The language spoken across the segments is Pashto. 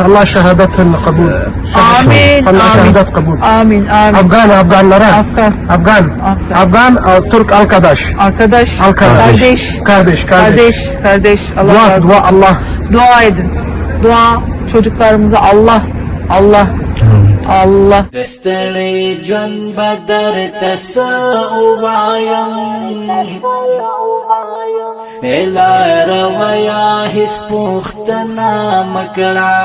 الله شهادتهن قبول. آمين الله آمين شهادات قبول. آمين آمين. Afgan Lara. Afgan. Afgan Türk arkadaş. Arkadaş. Kardeş. Kardeş. Allah razı olsun. Dua Allah. Dua edin. Dua çocuklarımıza Allah. دستړی ژوند بدر تسوایم الا رویا هیڅ پوښتنه مکړه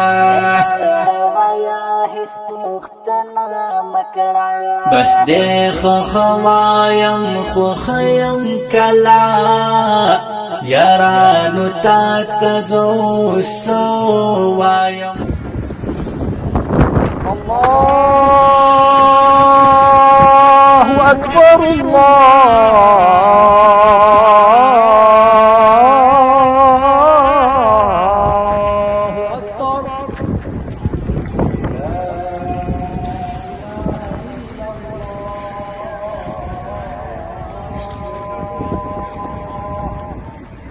بس دې خوایم خو خیم کلا یارانو تا تزو سوایم الله أكبر الله أكبر.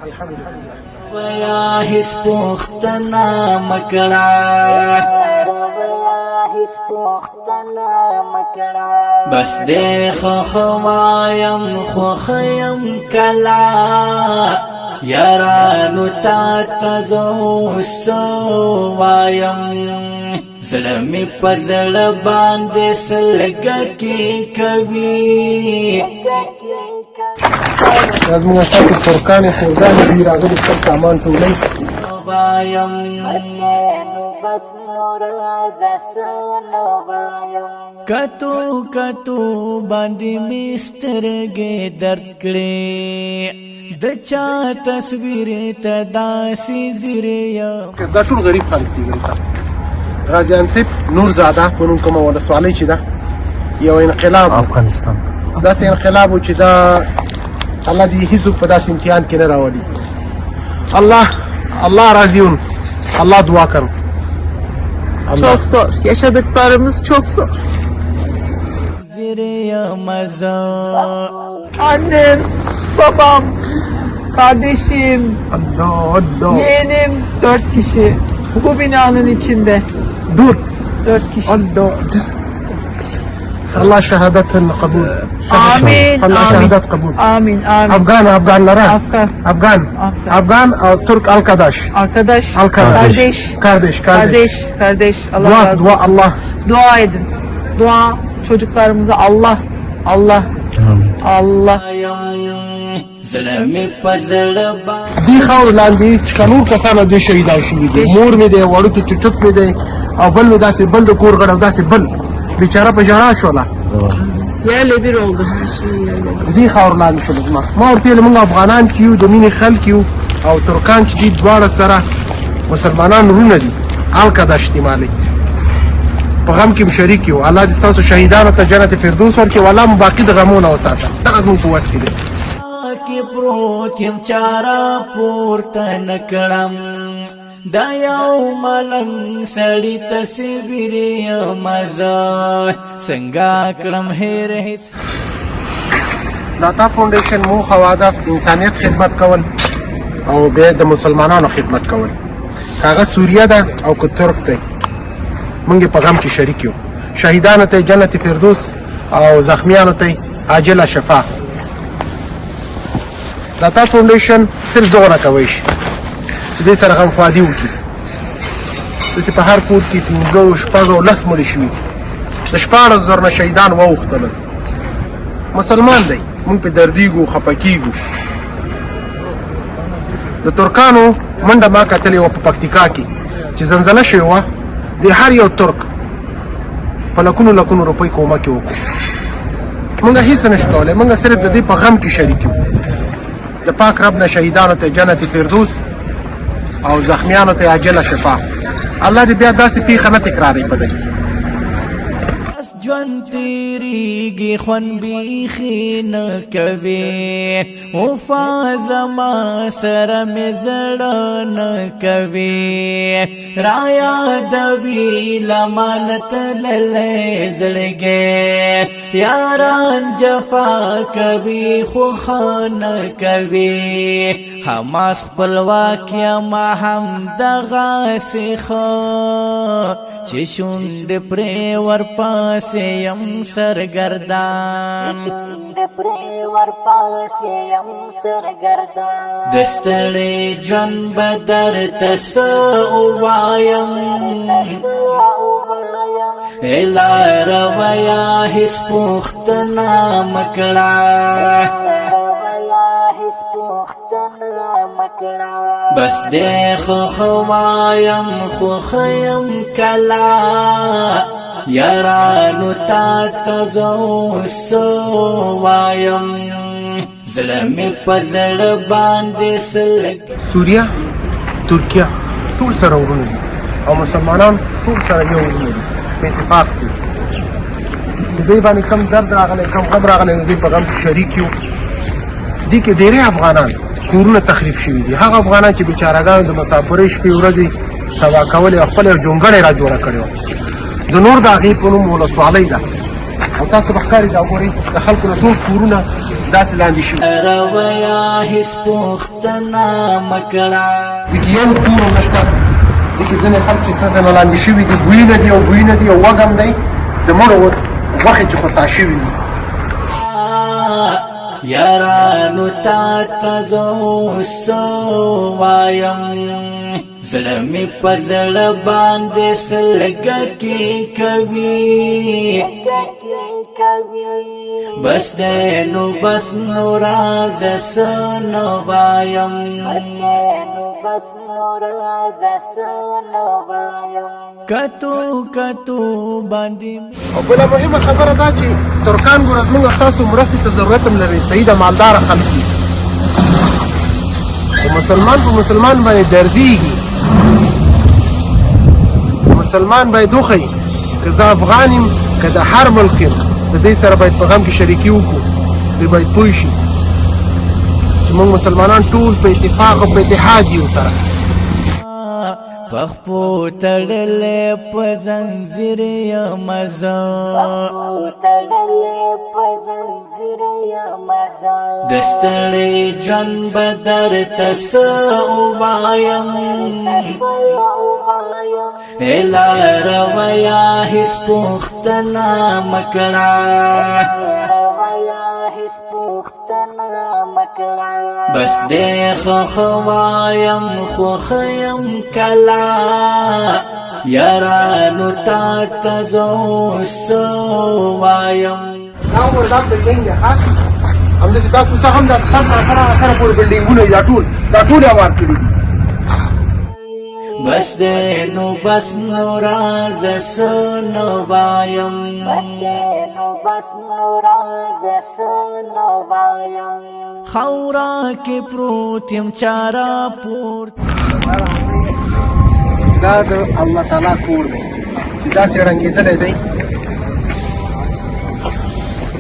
الحمد لله. ویا هیڅ پوښتنه مکړه بس دې خوایم خو خیم کلا یارانو تا تزو سوایم زړه مې په زړه باندې سلګکې کوي لازم نستطيع فرقان خوردان دي راغلي خپل سامان ټولای وایم کتو باندې مسترګې درد کړې د چا تصویر ته داسې زیریا دا ټول غریب خلک دي. غازی انتب نور زاده په نوم کومه ولسوالۍ چې ده یو انقلاب افغانستان داسې انقلاب و چې دا الله دې هیڅ په داسې امتحان کې نه راولي. Allah razıyım. Allah dua karım. Çok zor. Yaşadıklarımız çok zor. زیریا مزا Annem, babam, kardeşim, Allah. yeğenim 4 kişi. Bu binanın içinde Dur. 4 kişi. Allah. Allah şehadetlerini kabul. Amin. Allah Amin. şehadet kabul. Amin. Amin. Afganlara. Afgan. Afgan Türk arkadaş. Arkadaş. Kardeş. Kardeş. Allah razı olsun. Dua Allah. Dua edin. Dua çocuklarımıza Allah. زړه مې په زړه باندې دی خاور لاندې څلور کسانو دوی شهیدان شوي دي. مور مې دی، وړوکی چوچک مې دی او بل مې داسې بل د کور غړی او داسې بل بیچاره په ژړا شوله. Yerle bir oldu. دی خاور لاندې شول. ما ورته ویل موږ افغانان چې یو د مینې خلک یو او ترکان چې دي دواړه سره مسلمانان وروڼه دي. القدش دي مالک په غم کې شریک یو. الله دې ستاسو شهیدانو ته جنت فردوس ورکړي او الله مو باقي د غمونه وساته. دغه زموږ په وس کې دی. کې پروت یم چارا پورته نکړم دا یو ملنګ سړی تصویر یم زه څنګه کړم هېر هیڅ داتا فاونډیشن موخه او هدف انسانیت خدمت کول او بیا د مسلمانانو خدمت کول. هغه سوریه ده او که ترک دی موږ په غم کې شریک یو. شهیدانو ته جنت فردوس او زخمیانو ته عاجله شفا. داتا فاونډیشن صرف دغه کوي چې دې سره غمخوادي وکړي. داسې په هر کور کې 15 شپږ او 10 مړي شوي. د 14,000 نه شهیدان واوښتل. مسلمان دی، موږ په دردیږو خفه کیږو. د ترکانو منډه ما کتلې وه په پکتیکا کې چې زلزله شوې وه. د هر یو ترک په لکونو روپۍ کومک یې وکړو. موږ هېڅ نشو کولی، موږ صرف د دې په غم کې شریک یو. د پاک رب نه شهیدانو ته جنت فردوس او زخمیانو ته عاجله شفا. الله دې بیا داسې پیښه نه تکراروي په دی. بس ژوند تیریږي خوند بیخي نه کوي وفا زما سره مې زړه نه کوي رايادوي لمانت تللی زړګی یاران جفا کوي خو خانه کوي حماس خپلواک ما هم دغه سیخه چې شونډ پرې ورپاسې یم سرګردان د ستړي ژوند به درته څه ووایم لار ویا هیڅ پوښتنه مه کړه بس دې خو وایم خو یم کلا یارانو تا ته زه اوس وایم زړه مې په زړه باندې سلګ سوریا ترکیه ټول سره ورونه دي او مسلمانان ټول سره یو ورونه دي په اتفاق دي د دې باندې کم درد راغلی کم غم راغلی د دې په غم کې شریک یو دي کې ډېری افغانان کورونه تخریب شوي دي هغه افغانان چې بیچارهګانو د مسافرۍ شپې ورځې سبا کولې او خپله یو جونګړې را جوړه کړې وه د نور د هغې په نوم ولسوالۍ ده او تاسو به ښکاري دا ګورئ د خلکو نه ټول کورونه داسې لاندې شوي رویا هیڅ پوښتنه مه کړه دې کې یو کور هم نشته دې کې ځینې خلک چې څه ځنه لاندې شوي دي بویونه دي او بویونه دي او وږم دی د مړو غوښې چې خوسا شوي دي یارانو تا ته زه اوس وایم زړه مې په زړه باندې سلګکې کوي بس دی نو بس نو راځه څه نه وایم کتو باندې او بله مهمه خبره دا چې ترکان ګوره زموږ ستاسو مرستې ته ضرورت هم لري صحیح ده مالداره خلک دي خو مسلمان په مسلمان باندې دردېږي مسلمان باید وښیي که زه افغان یم که د هر ملک یم د دې سره باید په غم کې شریکي وکړو دوی باید پوه شي چې موږ مسلمانان ټول په اتفاق او په اتحاد یو سره پخپو تړلې په زنځیر یم زه د ستړي ژوند به درته څه ووایم لار ویا هیڅ پوښتنه مه کړه بس دې خو وایم خو یم کلا یارانو تا ته زه اوس وایم دا عمر دا بلډینګ دی ښه همداسې تاسو څه هم دا سره پورې بلډینګونه دي دا ټول یې وار کړي دي بس دې نو بس نو راځه څه نه وایم خاورا کې پروت یم چارا پورت دا د الله تعالی کور دی چې داسې ړنګېدلی دی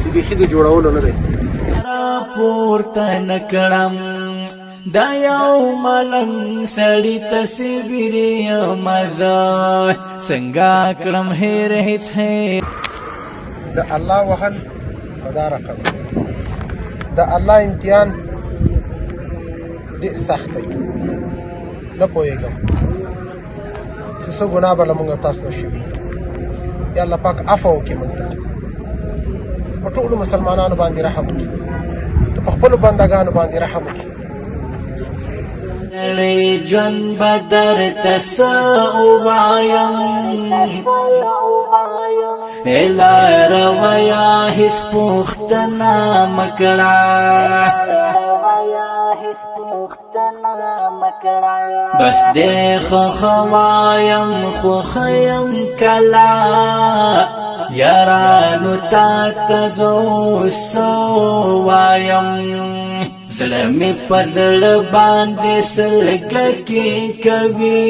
چې بیخي د جوړولو نه دی پورته نه کړم دا یو ملنګ سړي تصویر یم زه څنګه کړم هېر هېڅ هېر د الله وهل په دا رقم د الله امتحان ډېر سخت دی نه پوهېږم چې څه ګناه به له مونږ تاسو نه شوي یا الله پاک عفو وکړي مونږ ته په ټولو مسلمانانو باندې رحم وکړي ته په خپلو بندګانو باندې رحم وکړي ژوند به درته څه ووایم لار ویا هیڅ پوښتنه مه کړه بس دې خو وایم خو یم کلا یارانو تا ته زه اوس وایم زړه مې په زړه باندې سلګکې کوي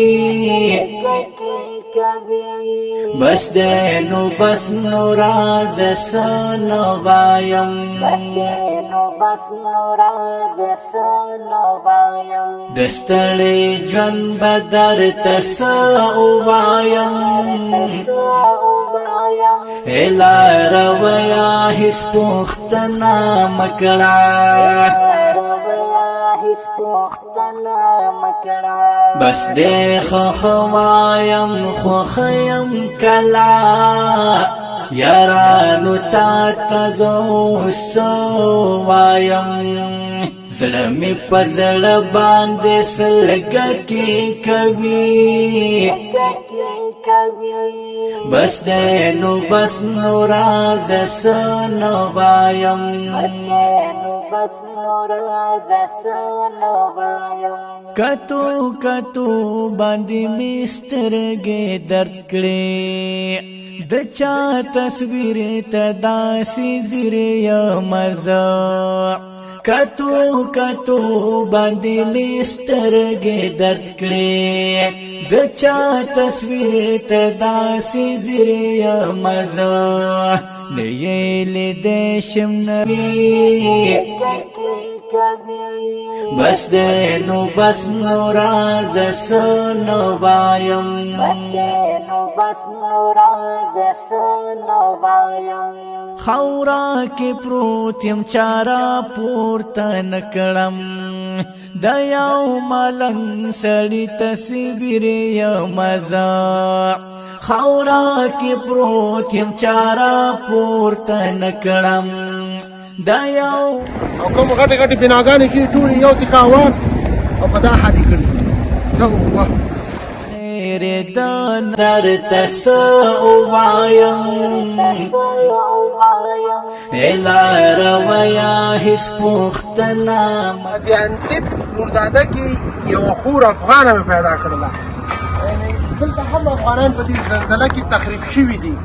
بس دی نو بس نو راځه څه نه وایم د ستړي ژوند به درته څه ووایم لار ویا هیڅ پوښتنه مه کړه هیڅ پوښتنه مکړه بس دې خوایم خوخیم کلا یارانو تا تزو سوایم زړه مې په زړه باندې سلګکی کوي بس دې نو بس نو راز سنو وایم کتو کتو باندې مسترګې درد کړې د چا تصویر ته داسې زیری مزه کتو کتو باندې مسترګې درد کړې د چا تصویر ته داسې زیری مزه نه یې لیدې شم نبی بس دې نو بس نو راز سنو وایم خورا کې پروت يم چارا پورته نکړم د یو ملنګ سړی تصویر یم مزه خورا کې پروت يم چارا پورته نکړم دا یو او کوم غټه غټه بناګانې چې ټول یو تکاوات او په دا حدي کړی زه واه ردان در تسو وایم الا رویا هیڅ پوښتنه غازیانتب نورداده کې یو خور افغانه مې پیدا کړله دلته هم افغانان په دې زلزله کې تخریب شوي دي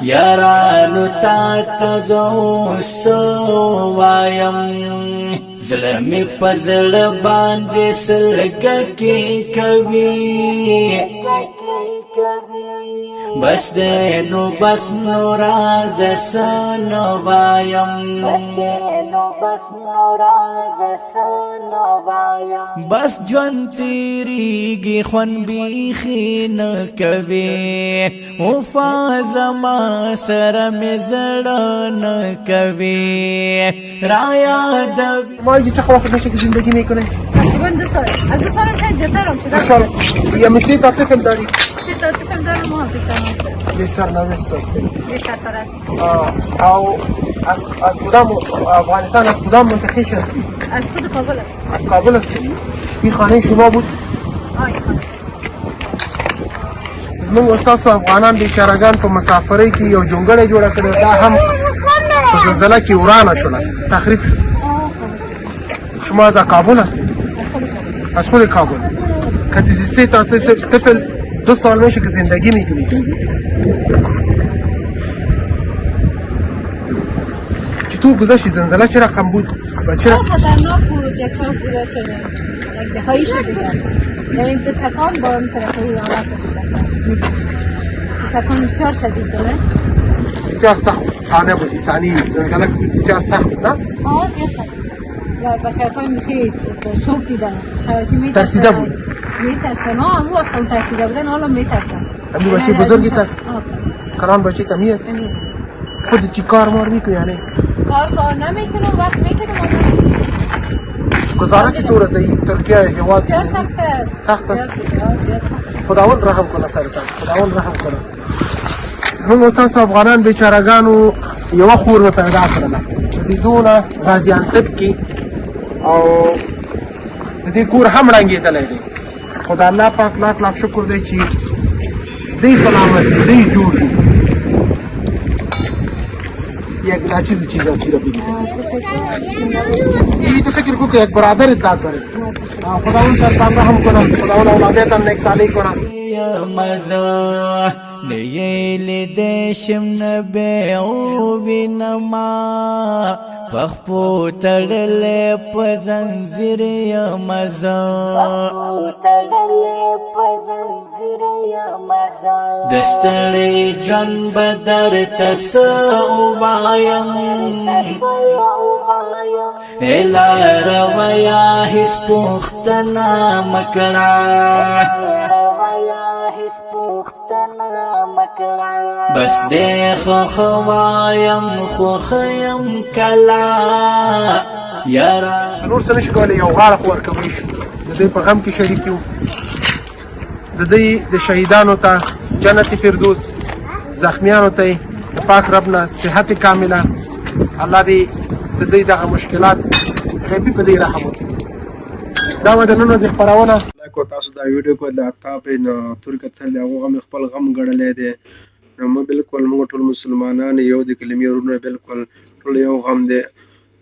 یارانو تا تزو سوایم زړه مې په زړه باندې سلګکی کوي بس دې نو بس نو راز سنو وایم بس ژوند تیریږي خوند بیخي نه کوي وفا زما سره مې زړه نه کوي راياد ما يجي تقوى في نفسك زندگی میکنه تقریبا 2 سال از 2 سال شاید زیادتر هم شده سال یا مثل تا طفل داری 3 تا طفل دارم محافظ یه سرنوشت هستی یه سرپرست او از کدام افغانستان از کدام منطقه هستی از خود کابل است از کابل هستی این خانه شما بود آی خانه زمونږ استاد افغانان بیچارهګان په مسافرۍ کې یو جونګړه جوړه کړې دا هم په زلزله کې ورانه شوله تخریب شما از کابل هستید از خود کابل کتی 3 تا طفل 2 سال میشه که زندگی میکنید چطور گذشتی زلزله چه رقم بود و چه رقم خطرناک بود یک شب بوده که یک دهایی شده یعنی دو تکان با اون طرفی حالت بود تکان بسیار شدید داره بسیار سخت ثانیه بود ثانی زلزله بسیار سخت بود نه زیاد سخت و بچه های میخی شوک دیدن شاید ترسیده بود میترسن همون وقت هم ترسیده بودن حالا میترسن امی بچه بزرگی تست کران بچه تمی است خود چی کار مار میکنی یعنی کار نمیکنم وقت میکنم و نمیکنم گزاره چطور است این ترکیه هواز بسیار سخت است سخت است زیاد خداوند رحم کنه سرتان خداوند رحم کنه زمونږ تاسو افغانان بیچارهګانو یوه خور مې پیدا کړله بدون غازیانتب کې او د دې کور هم ړنګېدلی دی خو د الله پاک لاک لاک شکر دی چې دی سلامت دی دی جوړ دی یک ناچیز چیز هستی ربی یہ تو فکر کو کہ ایک برادر اطلاع کرے خداوند سرتان رحم کنه خداوند اولادتان نیک صالح کنه مزه نیلی دیشم نبی او وینما پخپو تړلې په زنځیر مزه دستړې ژوند بدر تسو وایم الا رویا هیڅ پوښتنه مکړه بس دې خو وایم خو خیم کلا یارا نور څه نشي کولی، یو غاړه خو ورکوی شو د دوی په غم کې شریک یو. د دوی د شهیدانو ته جنت فردوس، زخمیانو ته د پاک رب نه صحت کامله. الله دې د دوی دغه مشکلات غیبي په دې رحم وکړي. دا وه د نن ورځې خپرونه. کو تاسو دا ویډیو کو د عطا نه تور کتل هغه غم خپل غم ګړلې دی. نو موږ بالکل موږ ټول مسلمانان یو د کلمې ورونه بالکل ټول یو غم دی.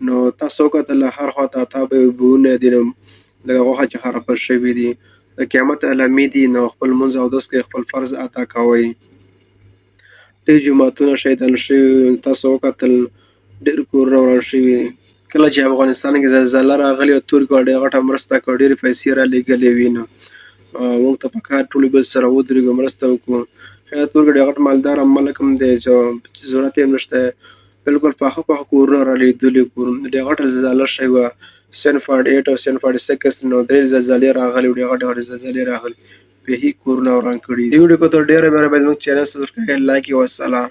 نو تاسو کتل هر خوا ته عطا به بونه دي لکه غوښه چې خرابه شوي دي. د قیامت علامې دي. نو خپل منځ اودس کې خپل فرض ادا کوئ. ډېر جوماتونه شهیدان شوي، تاسو وکتل ډېر کورونه وران شوي. کله چې افغانستان کې زلزله راغلې او ترکیو ډېره غټه مرسته کړې، ډېرې پیسې رالېږلې وي. نو موږ ته پکار ټولو بل سره ودرېږو، مرسته وکړو. خیر ترکیو ډېر غټ مالداره ملک هم دی چې ضرورت یې هم نشته. بالکل پاخه پاخه کورونه رالېږدلي کورونه، ډېره غټه زلزله شوې وه 7.8 او 7.6. نو 3 زلزلې راغلې، ډېرې غټې زلزلې راغلې، بېخي کورونه وران کړي. دې ویډیو کو ته ډېره مهرباني، زموږ چینل سبسکرایب لایک او السلام.